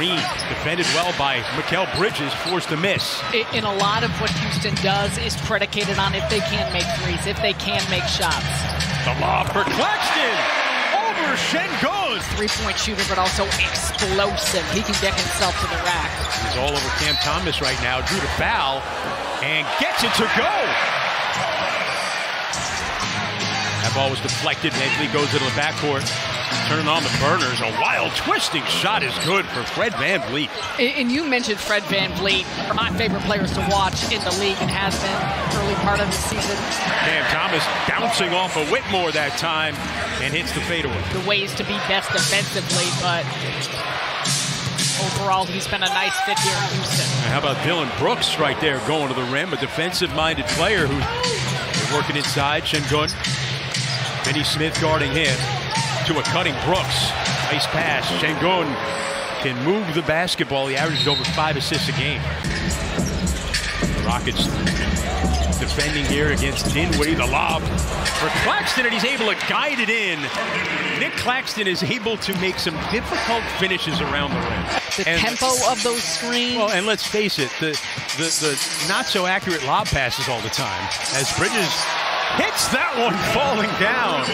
Green, defended well by Mikal Bridges, forced to miss. And a lot of what Houston does is predicated on if they can make threes, if they can make shots. The lob for Claxton over Şengün. Three-point shooter, but also explosive. He can get himself to the rack. He's all over Cam Thomas right now. Drew the foul and gets it to go. That ball was deflected. Nedley goes into the backcourt. Turning on the burners. A wild twisting shot is good for Fred VanVleet. And you mentioned Fred VanVleet, my favorite players to watch in the league and has been early part of the season. Cam Thomas bouncing off of Whitmore that time and hits the fadeaway. The ways to be best defensively, but overall he's been a nice fit here in Houston. And how about Dylan Brooks right there going to the rim, a defensive-minded player who's working inside. Şengün. Finney Smith guarding him. To a cutting Brooks. Nice pass. Şengün can move the basketball. He averages over 5 assists a game. The Rockets defending here against Dinwiddie. The lob for Claxton, and he's able to guide it in. Nick Claxton is able to make some difficult finishes around the rim. The tempo of those screens. Well, and let's face it, the not so accurate lob passes all the time. As Bridges hits that one falling down.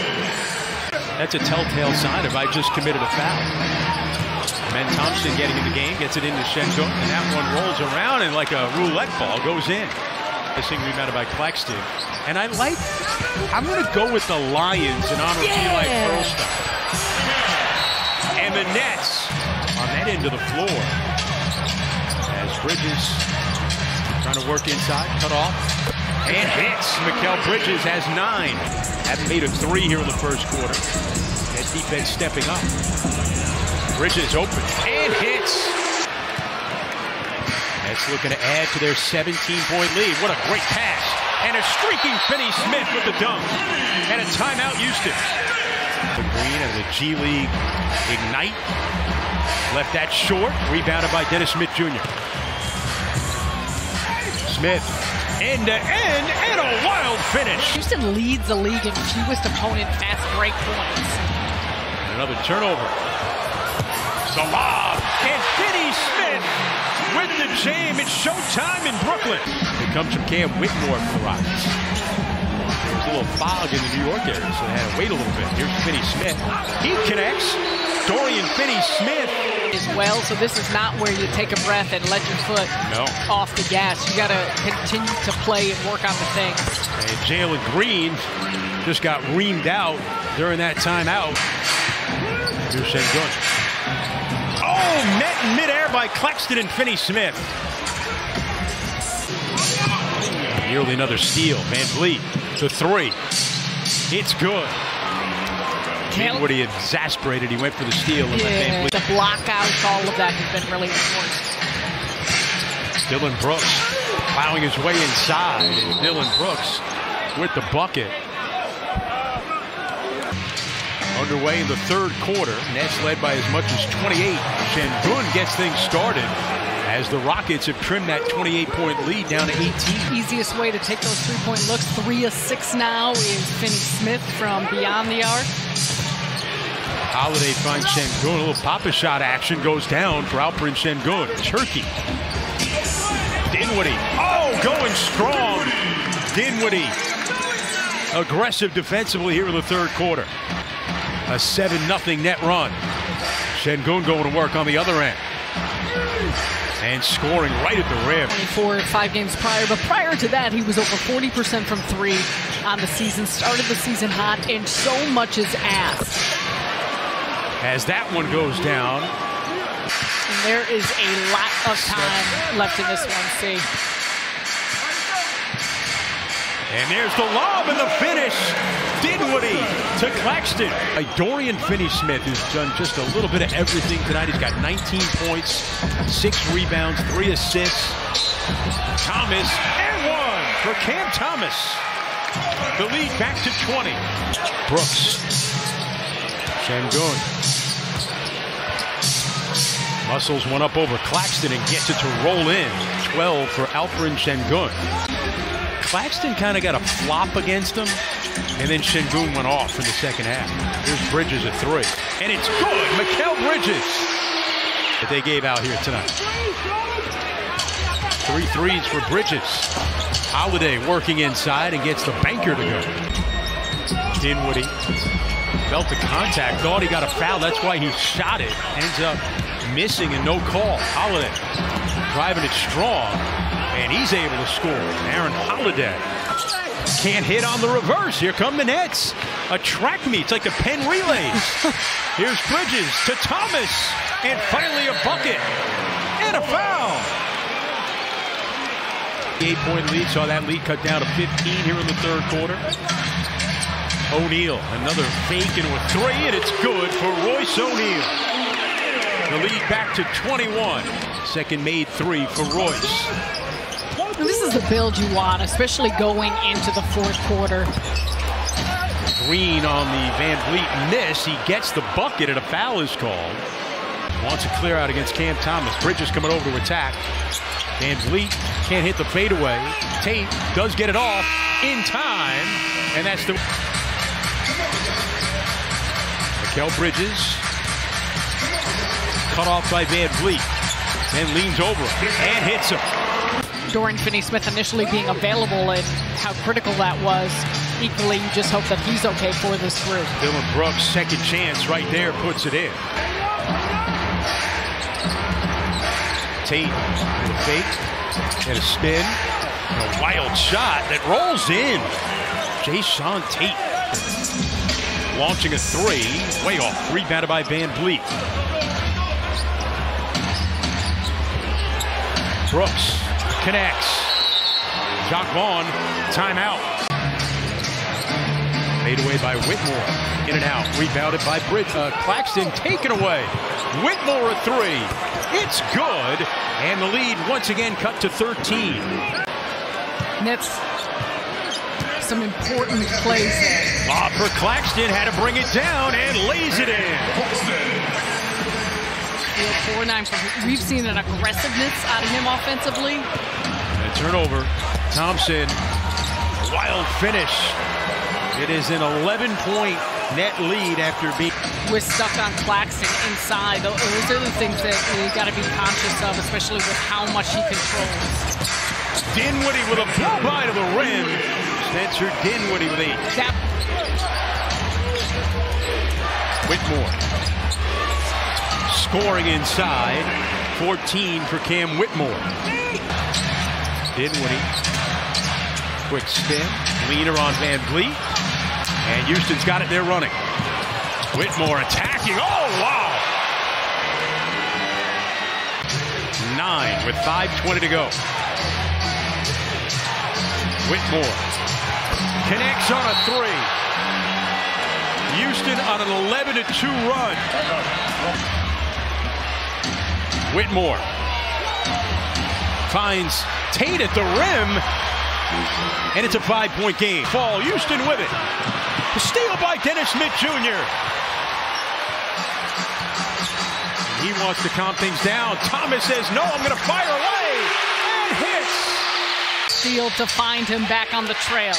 That's a telltale sign of I just committed a foul. Ben Thompson getting in the game, gets it into Şengün, and that one rolls around and like a roulette ball goes in. This thing rebounded by Claxton. And I'm going to go with the Lions in honor of Eli Pearlstein. And the Nets on that end of the floor. As Bridges trying to work inside, cut off. And hits. Mikal Bridges has 9. Haven't made a 3 here in the first quarter. That defense stepping up. Bridges open and hits. That's looking to add to their 17-point lead. What a great pass. And a streaking Finney Smith with the dunk. And a timeout Houston. The Green and the G League Ignite. Left that short. Rebounded by Dennis Smith Jr. Smith. End to end, and a wild finish. Houston leads the league in fewest opponent fast break points. Another turnover. The lob, and Finney Smith with the jam. It's showtime in Brooklyn. It comes from Cam Whitmore for the Rockets. There's a little fog in the New York area, so they had to wait a little bit. Here's Finney Smith. He connects. Dorian Finney-Smith as well, so this is not where you take a breath and let your foot off the gas. You got to continue to play and work on the things. And Jalen Green just got reamed out during that timeout. Here's Şengün. Oh, met in midair by Claxton and Finney Smith. Nearly another steal. VanVleet, the 3. It's good. Dinwiddie exasperated. He went for the steal. And the blockouts, all of that has been really important. Dylan Brooks plowing his way inside. And Dylan Brooks with the bucket. Underway in the third quarter. Nets led by as much as 28. Şengün gets things started as the Rockets have trimmed that 28-point lead down to 18. Easiest way to take those three-point looks. 3 of 6 now is Finney Smith from beyond the arc. Holiday finds Şengün. A little pop-a shot action goes down for Alperen Şengün. Turkey. Dinwiddie. Oh, going strong. Dinwiddie. Aggressive defensively here in the third quarter. A 7-0 net run. Şengün going to work on the other end. And scoring right at the rim. 24 5 games prior, but prior to that, he was over 40% from 3 on the season. Started the season hot, and so much is asked. As that one goes down. And there is a lot of time left in this one, see. And there's the lob and the finish. Dinwiddie to Claxton. Dorian Finney-Smith has done just a little bit of everything tonight. He's got 19 points, 6 rebounds, 3 assists. Thomas, and 1 for Cam Thomas. The lead back to 20. Brooks. Şengün. Muscles one up over Claxton and gets it to roll in. 12 for Alperen Şengün. Claxton kind of got a flop against him, and then Şengün went off in the second half. Here's Bridges at 3. And it's good. Mikal Bridges. that they gave out here tonight. 3 threes for Bridges. Holiday working inside and gets the banker to go. Dinwiddie felt the contact, thought he got a foul. That's why he shot it. Ends up missing and no call. Holiday driving it strong, and he's able to score. Aaron Holiday can't hit on the reverse. Here come the Nets. A track meet. It's like the Penn relays. Here's Bridges to Thomas, and finally a bucket and a foul. 8-point lead, saw that lead cut down to 15 here in the third quarter. O'Neal, another fake into a 3, and it's good for Royce O'Neal. The lead back to 21. Second made 3 for Royce. This is the build you want, especially going into the fourth quarter. Green on the Van Vliet miss. He gets the bucket, and a foul is called. Wants to clear out against Cam Thomas. Bridges coming over to attack. Van Vliet can't hit the fadeaway. Tate does get it off in time, and that's the... Mikal Bridges cut off by Van Vliet. Then leans over and hits him. Dorian Finney-Smith initially being available and how critical that was. Equally, you just hope that he's okay for this group. Dylan Brooks, second chance right there, puts it in. Tate with a fake and a spin. And a wild shot that rolls in. Jason Tate launching a 3. Way off. Rebounded by Van Vliet. Brooks connects. Jacques Vaughn, timeout. Made away by Whitmore. In and out. Rebounded by Claxton. Taken away. Whitmore a 3. It's good. And the lead once again cut to 13. Nets, some important plays there. Lob for Claxton. Had to bring it down and lays it in. 4-9. We've seen an aggressiveness out of him offensively. And turnover. Thompson. Wild finish. It is an 11-point net lead after being... We're stuck on Claxton inside. Those are the things that we've got to be conscious of, especially with how much he controls. Dinwiddie with a blow-by to the rim. Spencer Dinwiddie with 8. Whitmore. Scoring inside. 14 for Cam Whitmore. Dinwiddie. Quick spin. Leaner on Van Vliet. And Houston's got it there running. Whitmore attacking. Oh, wow. 9 with 5:20 to go. Whitmore connects on a 3. Houston on an 11-2 run. Whitmore finds Tate at the rim, and it's a 5-point game. Fall, Houston with it. The steal by Dennis Smith Jr. He wants to calm things down. Thomas says, no, I'm going to fire away, and hits. Steal to find him back on the trail.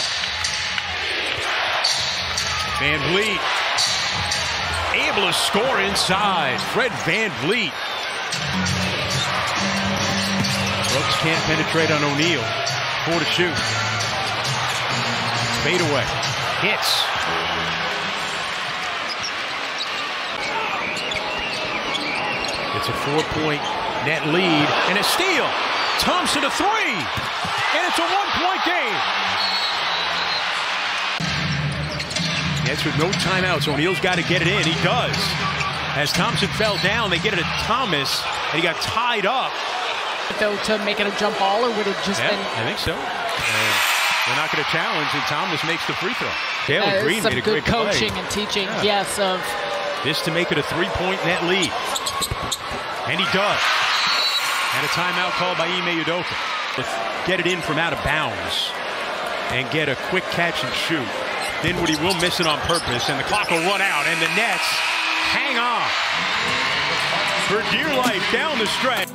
Van Vliet able to score inside. Fred Van Vliet. Brooks can't penetrate on O'Neal. 4 to shoot. Fade away. Hits. It's a 4-point net lead and a steal. Thompson a 3. And it's a 1-point game. Nets with no timeouts. O'Neal's got to get it in. He does. As Thompson fell down, they get it to Thomas, and he got tied up. Though, to make it a jump ball, or would it just been... I think so. And they're not going to challenge, and Thomas makes the free throw. Jalen Green made a great play. Some good coaching and teaching, yes, of... This to make it a 3-point net lead. And he does. And a timeout called by Ime Udoka. Get it in from out of bounds and get a quick catch and shoot. Dinwiddie will miss it on purpose, and the clock will run out, and the Nets hang on for dear life down the stretch.